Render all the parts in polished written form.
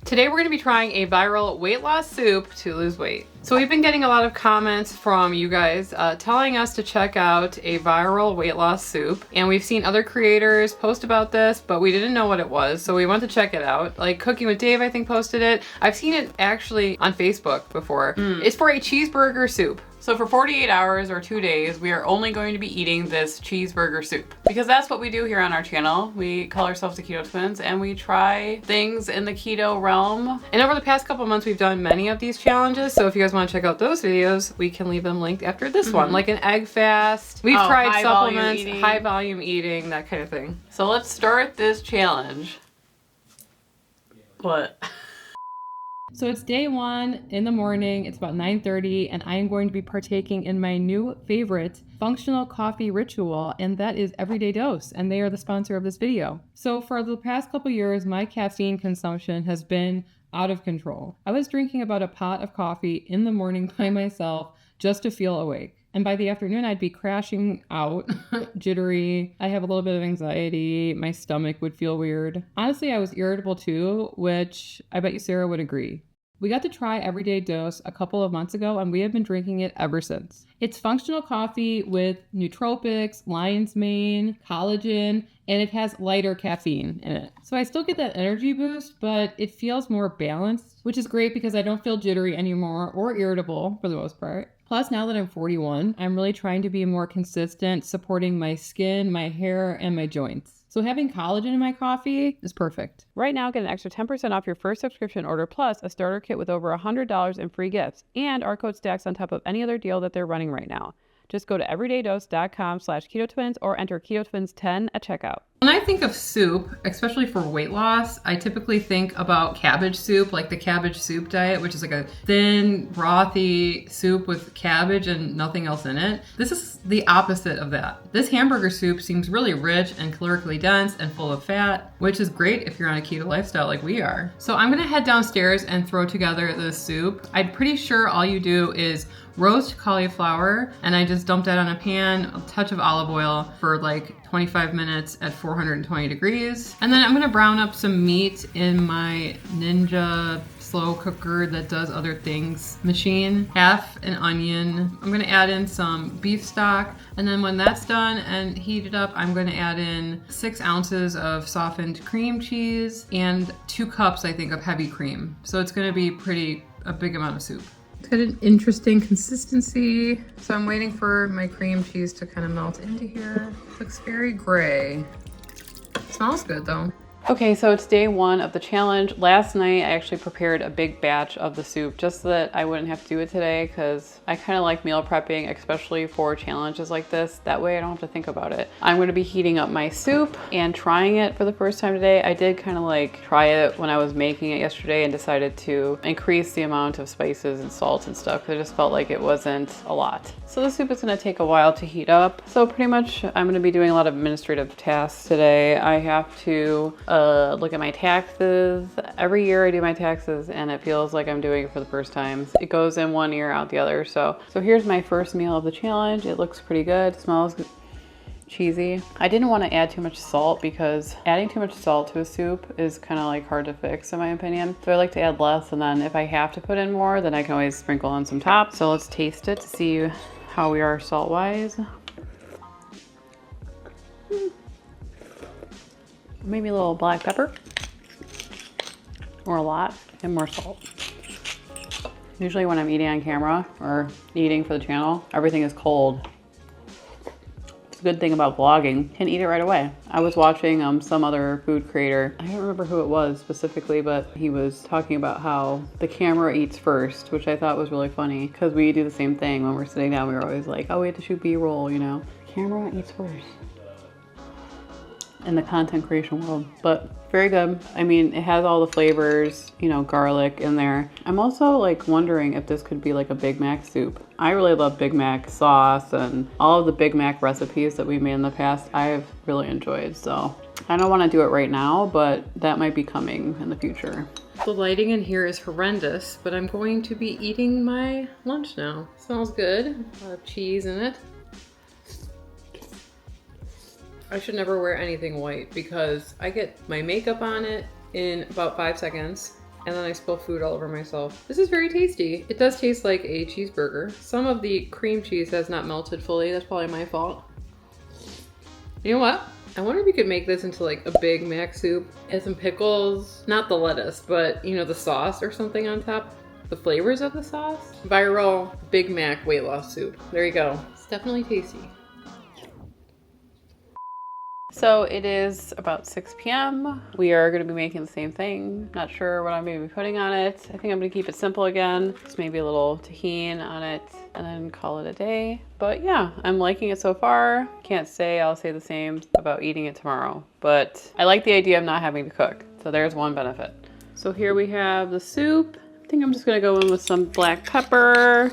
Today we're going to be trying a viral weight loss soup to lose weight. So we've been getting a lot of comments from you guys telling us to check out a viral weight loss soup. And we've seen other creators post about this, but we didn't know what it was. So we went to check it out. Like Cooking with Dave, I think, posted it. I've seen it actually on Facebook before. It's for a cheeseburger soup. So for 48 hours or 2 days, we are only going to be eating this cheeseburger soup. Because that's what we do here on our channel. We call ourselves the Keto Twins and we try things in the keto realm. And over the past couple months, we've done many of these challenges. So if you guys want to check out those videos, we can leave them linked after this one. Like an egg fast. We've tried supplements, high volume eating, that kind of thing. So let's start this challenge. What? So it's day one in the morning, it's about 9:30, and I am going to be partaking in my new favorite functional coffee ritual, and that is Everyday Dose, and they are the sponsor of this video. So for the past couple years, my caffeine consumption has been out of control. I was drinking about a pot of coffee in the morning by myself just to feel awake. And by the afternoon, I'd be crashing out, jittery. I have a little bit of anxiety. My stomach would feel weird. Honestly, I was irritable too, which I bet you Sarah would agree. We got to try Everyday Dose a couple of months ago, and we have been drinking it ever since. It's functional coffee with nootropics, lion's mane, collagen, and it has lighter caffeine in it. So I still get that energy boost, but it feels more balanced, which is great because I don't feel jittery anymore or irritable for the most part. Plus, now that I'm 41, I'm really trying to be more consistent, supporting my skin, my hair, and my joints. So having collagen in my coffee is perfect. Right now, get an extra 10% off your first subscription order, plus a starter kit with over $100 in free gifts. And our code stacks on top of any other deal that they're running right now. Just go to everydaydose.com/ketotwins or enter ketotwins10 at checkout. When I think of soup, especially for weight loss, I typically think about cabbage soup, like the cabbage soup diet, which is like a thin, brothy soup with cabbage and nothing else in it. This is the opposite of that. This hamburger soup seems really rich and calorically dense and full of fat, which is great if you're on a keto lifestyle like we are. So I'm gonna head downstairs and throw together this soup. I'm pretty sure all you do is roast cauliflower, and I just dump that on a pan, a touch of olive oil for like 25 minutes at 420 degrees. And then I'm gonna brown up some meat in my Ninja slow cooker that does other things machine. Half an onion. I'm gonna add in some beef stock, and then when that's done and heated up, I'm gonna add in 6 ounces of softened cream cheese and 2 cups, I think, of heavy cream. So it's gonna be a big amount of soup. It's got an interesting consistency. So I'm waiting for my cream cheese to kind of melt into here. It looks very gray. It smells good though. Okay, so it's day one of the challenge. Last night, I actually prepared a big batch of the soup just so that I wouldn't have to do it today, because I kind of like meal prepping, especially for challenges like this. That way I don't have to think about it. I'm gonna be heating up my soup and trying it for the first time today. I did kind of like try it when I was making it yesterday and decided to increase the amount of spices and salt and stuff, because I just felt like it wasn't a lot. So the soup is gonna take a while to heat up. So pretty much I'm gonna be doing a lot of administrative tasks today. I have to look at my taxes. Every year I do my taxes and it feels like I'm doing it for the first time. It goes in one ear, out the other. So here's my first meal of the challenge. It looks pretty good. It smells cheesy. I didn't want to add too much salt because adding too much salt to a soup is kind of like hard to fix in my opinion. So I like to add less, and then if I have to put in more, then I can always sprinkle on some top. So let's taste it to see how we are salt wise. Maybe a little black pepper, or a lot, and more salt. Usually when I'm eating on camera or eating for the channel, everything is cold. It's a good thing about vlogging. You can eat it right away. I was watching some other food creator. I don't remember who it was specifically, but he was talking about how the camera eats first, which I thought was really funny, because we do the same thing when we're sitting down. We were always like, oh, we have to shoot B-roll, you know? The camera eats first in the content creation world, but very good. I mean, it has all the flavors, you know, garlic in there. I'm also like wondering if this could be like a Big Mac soup. I really love Big Mac sauce, and all of the Big Mac recipes that we made in the past, I've really enjoyed. So I don't want to do it right now, but that might be coming in the future. The lighting in here is horrendous, but I'm going to be eating my lunch now. Smells good. A lot of cheese in it. I should never wear anything white because I get my makeup on it in about 5 seconds. And then I spill food all over myself. This is very tasty. It does taste like a cheeseburger. Some of the cream cheese has not melted fully. That's probably my fault. You know what? I wonder if you could make this into like a Big Mac soup. Add some pickles, not the lettuce, but you know, the sauce or something on top. The flavors of the sauce. Viral Big Mac weight loss soup. There you go. It's definitely tasty. So it is about 6 p.m. We are going to be making the same thing. Not sure what I'm going to be putting on it. I think I'm going to keep it simple again. Just maybe a little Tajin on it and then call it a day. But yeah, I'm liking it so far. Can't say I'll say the same about eating it tomorrow. But I like the idea of not having to cook. So there's one benefit. So here we have the soup. I think I'm just going to go in with some black pepper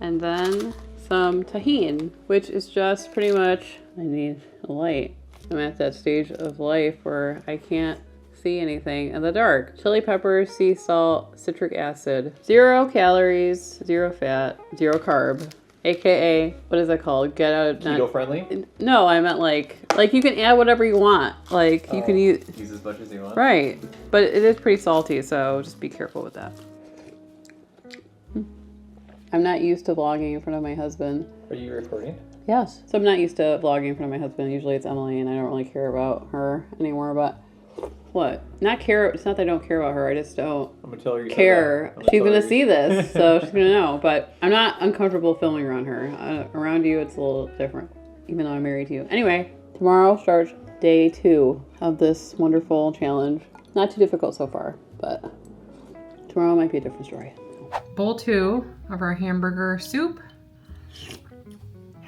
and then some Tajin, which is just pretty much, I need a light. I'm at that stage of life where I can't see anything in the dark. Chili peppers, sea salt, citric acid. 0 calories, 0 fat, 0 carb. AKA, what is that called? Get out. Keto friendly? No, I meant like you can add whatever you want. Like you can use as much as you want. Right. But it is pretty salty, so just be careful with that. I'm not used to vlogging in front of my husband. Are you recording? Yes. So I'm not used to vlogging in front of my husband. Usually it's Emily and I don't really care about her anymore, but what? Not care. It's not that I don't care about her. I just don't care. She's going to see this, so she's going to know. But I'm not uncomfortable filming around her. Around you, it's a little different, even though I'm married to you. Anyway, tomorrow starts day 2 of this wonderful challenge. Not too difficult so far, but tomorrow might be a different story. Bowl 2 of our hamburger soup.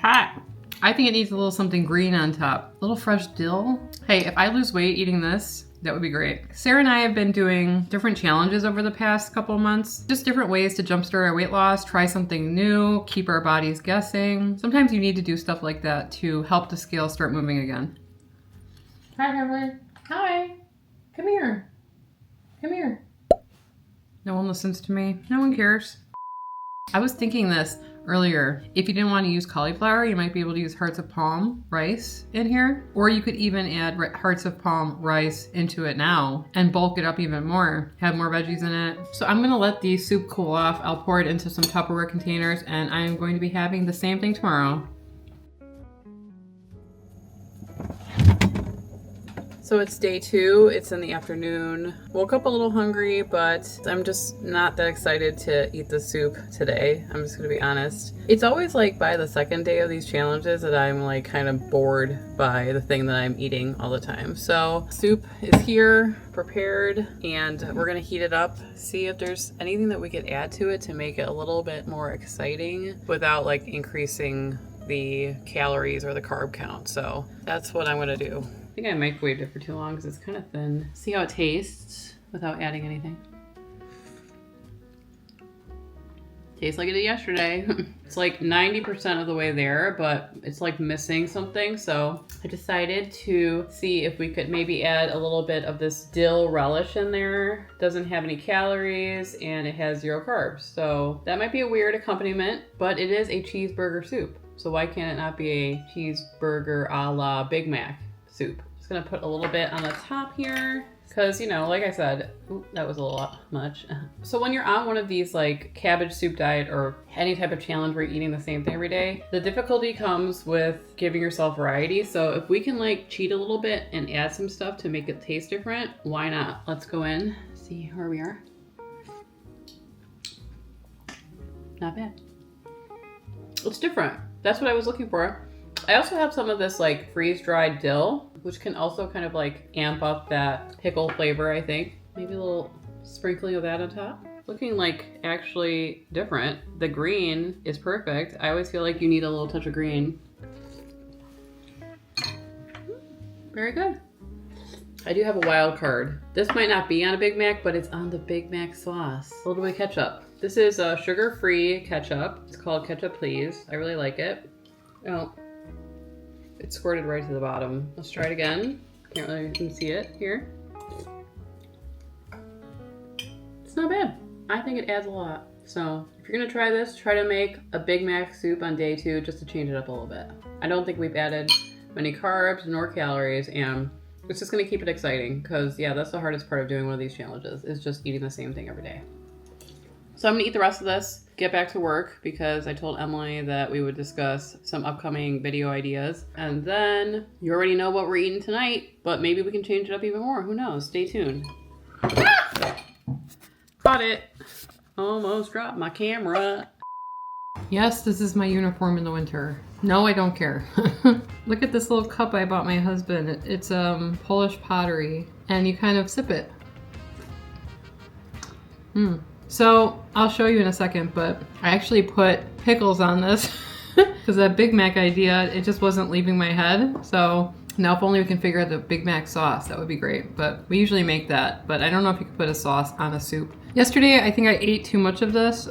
Hot. I think it needs a little something green on top. A little fresh dill. Hey, if I lose weight eating this, that would be great. Sarah and I have been doing different challenges over the past couple of months. Just different ways to jumpstart our weight loss, try something new, keep our bodies guessing. Sometimes you need to do stuff like that to help the scale start moving again. Hi, Emily. Hi. Come here. Come here. No one listens to me. No one cares. I was thinking this earlier. If you didn't want to use cauliflower, you might be able to use hearts of palm rice in here. Or you could even add hearts of palm rice into it now and bulk it up even more. Have more veggies in it. So I'm going to let the soup cool off. I'll pour it into some Tupperware containers and I'm going to be having the same thing tomorrow. So it's day 2, it's in the afternoon. Woke up a little hungry, but I'm just not that excited to eat the soup today. I'm just gonna be honest. It's always like by the second day of these challenges that I'm like kind of bored by the thing that I'm eating all the time. So soup is here, prepared, and we're gonna heat it up, see if there's anything that we could add to it to make it a little bit more exciting without like increasing the calories or the carb count. So that's what I'm gonna do. I think I microwaved it for too long because it's kind of thin. See how it tastes without adding anything. Tastes like it did yesterday. It's like 90% of the way there, but it's like missing something. So I decided to see if we could maybe add a little bit of this dill relish in there. Doesn't have any calories and it has 0 carbs. So that might be a weird accompaniment, but it is a cheeseburger soup. So why can't it not be a cheeseburger a la Big Mac soup? Just gonna put a little bit on the top here because, you know, like I said, that was a lot much. So when you're on one of these like cabbage soup diet or any type of challenge where you're eating the same thing every day, the difficulty comes with giving yourself variety. So if we can like cheat a little bit and add some stuff to make it taste different, why not? Let's go in, see where we are. Not bad. It's different. That's what I was looking for. I also have some of this like freeze-dried dill, which can also kind of like amp up that pickle flavor, I think. Maybe a little sprinkling of that on top. Looking like actually different. The green is perfect. I always feel like you need a little touch of green. Very good. I do have a wild card. This might not be on a Big Mac, but it's on the Big Mac sauce. A little bit of ketchup. This is a sugar-free ketchup. It's called Ketchup Please. I really like it. Oh, it squirted right to the bottom. Let's try it again. Can't really even see it here. It's not bad. I think it adds a lot. So if you're gonna try this, try to make a Big Mac soup on day 2 just to change it up a little bit. I don't think we've added many carbs nor calories, and It's just going to keep it exciting because, yeah, that's the hardest part of doing one of these challenges is just eating the same thing every day. So I'm going to eat the rest of this, get back to work because I told Emily that we would discuss some upcoming video ideas. And then you already know what we're eating tonight, but maybe we can change it up even more. Who knows? Stay tuned. Caught it. Almost dropped my camera. Yes, this is my uniform in the winter. No, I don't care. Look at this little cup I bought my husband. It's Polish pottery, and you kind of sip it. So I'll show you in a second, but I actually put pickles on this because that Big Mac idea, it just wasn't leaving my head. So now if only we can figure out the Big Mac sauce, that would be great. But we usually make that, but I don't know if you could put a sauce on a soup. Yesterday, I think I ate too much of this.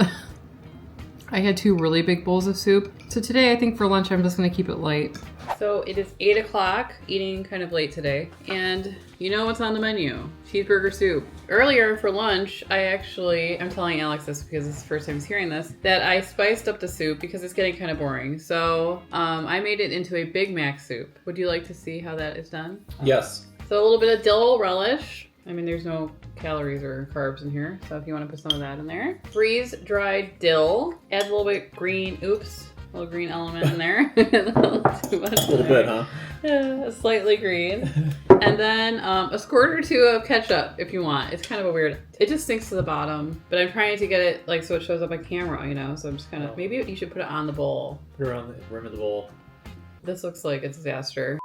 I had 2 really big bowls of soup. So today, I think for lunch, I'm just gonna keep it light. So it is 8 o'clock, eating kind of late today. And you know what's on the menu? Cheeseburger soup. Earlier for lunch, I'm telling Alex this because it's the first time he's hearing this, that I spiced up the soup because it's getting kind of boring. So I made it into a Big Mac soup. Would you like to see how that is done? Yes. So a little bit of dill relish. I mean, there's no calories or carbs in here, so if you want to put some of that in there. Freeze-dried dill. Add a little bit green, a little green element in there. A little too much. A little bit, huh? Yeah, slightly green. And then a squirt or 2 of ketchup if you want. It's kind of a weird, it just sinks to the bottom, but I'm trying to get it like so it shows up on camera, you know, so I'm just kind of, maybe you should put it on the bowl. Put it around the rim of the bowl. This looks like a disaster.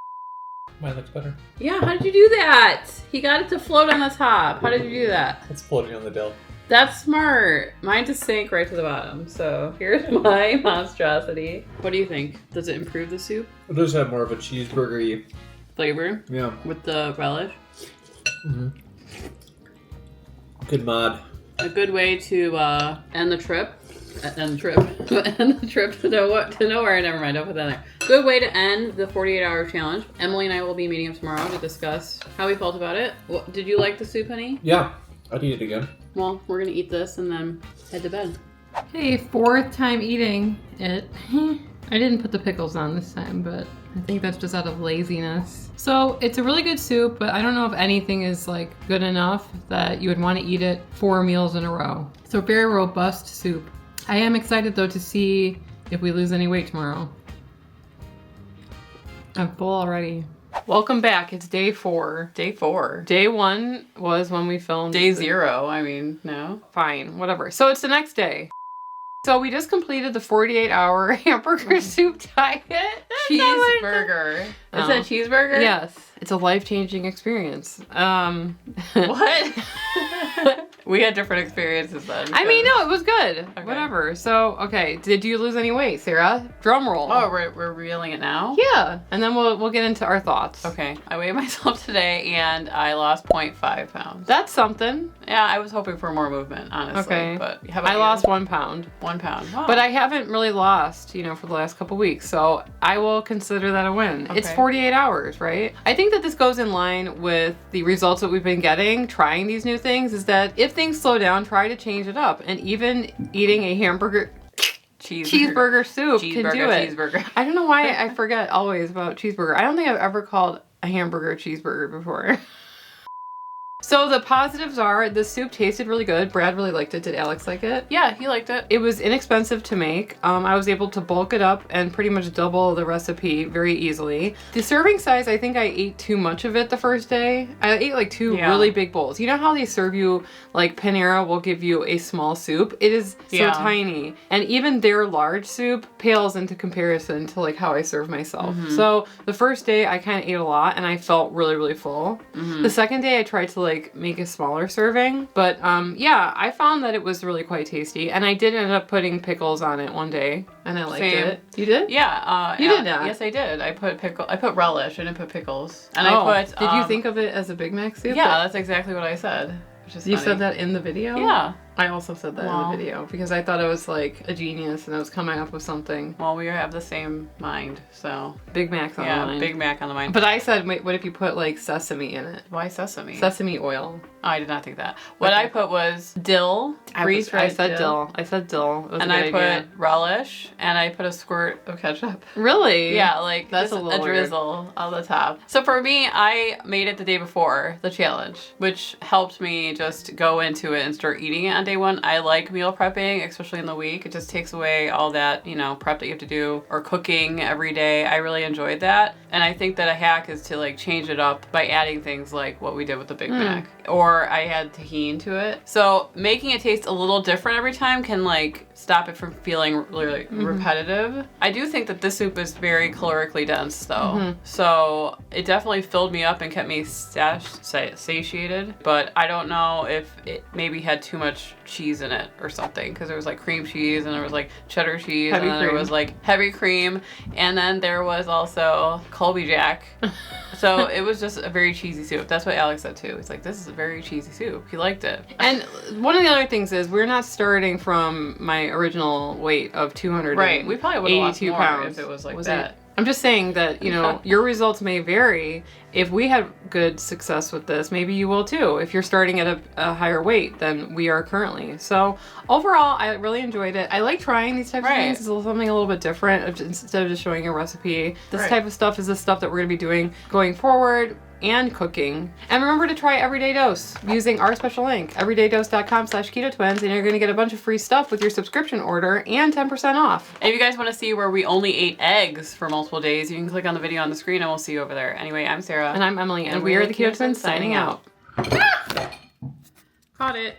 Mine looks better. Yeah, how did you do that? He got it to float on the top. How did you do that? It's floating on the dill. That's smart. Mine just sank right to the bottom. So here's my monstrosity. What do you think? Does it improve the soup? It does have more of a cheeseburger-y flavor? Yeah. With the relish? Mm-hmm. Good mod. A good way to end the trip. End the trip to nowhere. Never mind. I'll put that in there. Good way to end the 48-hour challenge. Emily and I will be meeting up tomorrow to discuss how we felt about it. Did you like the soup, honey? Yeah, I'd eat it again. Well, we're gonna eat this and then head to bed. Hey, 4th time eating it. I didn't put the pickles on this time, but I think that's just out of laziness. So it's a really good soup, but I don't know if anything is like good enough that you would want to eat it 4 meals in a row. So very robust soup. I am excited though to see if we lose any weight tomorrow. I'm full already. Welcome back. It's day 4. Day 4. Day 1 was when we filmed. Day 0, I mean, no. Fine, whatever. So it's the next day. So we just completed the 48-hour hamburger soup diet. Cheeseburger. Is that cheeseburger? Yes. It's a life-changing experience. What? We had different experiences then. I mean, no, it was good. Okay. Whatever. So, okay. Did you lose any weight, Sarah? Drum roll. Oh, we're revealing it now? Yeah. And then we'll get into our thoughts. Okay. I weighed myself today and I lost 0.5 pounds. That's something. Yeah, I was hoping for more movement, honestly. Okay. But how about I you? lost 1 pound. 1 pound. Wow. But I haven't really lost, for the last couple weeks. So I will consider that a win. Okay. It's 48 hours, right? I think that this goes in line with the results that we've been getting, trying these new things, is that if things slow down, try to change it up. And even eating a cheeseburger soup can do it. Cheeseburger. I don't know why I forget always about cheeseburger. I don't think I've ever called a hamburger a cheeseburger before. So the positives are the soup tasted really good. Brad really liked it. Did Alex like it? Yeah, he liked it. It was inexpensive to make. I was able to bulk it up and pretty much double the recipe very easily. The serving size, I think I ate too much of it the first day. I ate like 2 really big bowls. You know how they serve you, like Panera will give you a small soup? It is so tiny. And even their large soup pales into comparison to like how I serve myself. Mm-hmm. So the first day I kind of ate a lot and I felt really, really full. Mm-hmm. The second day I tried to make a smaller serving, but yeah, I found that it was really quite tasty, and I did end up putting pickles on it one day, and I liked it. You did? Yeah, you did not. Yes, I did. I put relish. I didn't put pickles. And I put. Did you think of it as a Big Mac soup? Yeah, that's exactly what I said. Which is you funny. said that in the video? Yeah. I also said that in the video because I thought I was like a genius and I was coming up with something. Well, we have the same mind, so. Big Mac's on the mind. Big Mac on the mind. But I said, wait, what if you put like sesame in it? Why sesame? Sesame oil. Oh, I did not think that. What I put was dill, I said dill. I said dill. It was And a I good put idea. relish, and I put a squirt of ketchup. Really? Yeah, like That's just a little drizzle on the top. So for me, I made it the day before the challenge, which helped me just go into it and start eating it on day one. I like meal prepping, especially in the week. It just takes away all that, you know, prep that you have to do or cooking every day. I really enjoyed that. And I think that a hack is to like change it up by adding things like what we did with the Big Mac. Or I had Tajin to it. So making it taste a little different every time can like stop it from feeling really repetitive. I do think that this soup is very calorically dense though. So it definitely filled me up and kept me satiated. But I don't know if it maybe had too much cheese in it or something, because there was like cream cheese and there was like cheddar cheese and then there was like heavy cream, and then there was also Colby Jack. So it was just a very cheesy soup. That's what Alex said too. He's like, this is a very cheesy soup. He liked it. And one of the other things is we're not starting from my original weight of 282 Right. We probably would have lost more pounds. if it was like that. I'm just saying that, you know, your results may vary. If we had good success with this, maybe you will too, if you're starting at a higher weight than we are currently. So overall, I really enjoyed it. I like trying these types of things. It's something a little bit different instead of just showing a recipe. This type of stuff is the stuff that we're going to be doing going forward and cooking. And remember to try Everyday Dose using our special link, everydaydose.com/ketotwins, and you're going to get a bunch of free stuff with your subscription order and 10% off. And if you guys want to see where we only ate eggs for multiple days, you can click on the video on the screen and we'll see you over there. Anyway, I'm Sarah. And I'm Emily, and we are the Keto Twins signing out. Caught it.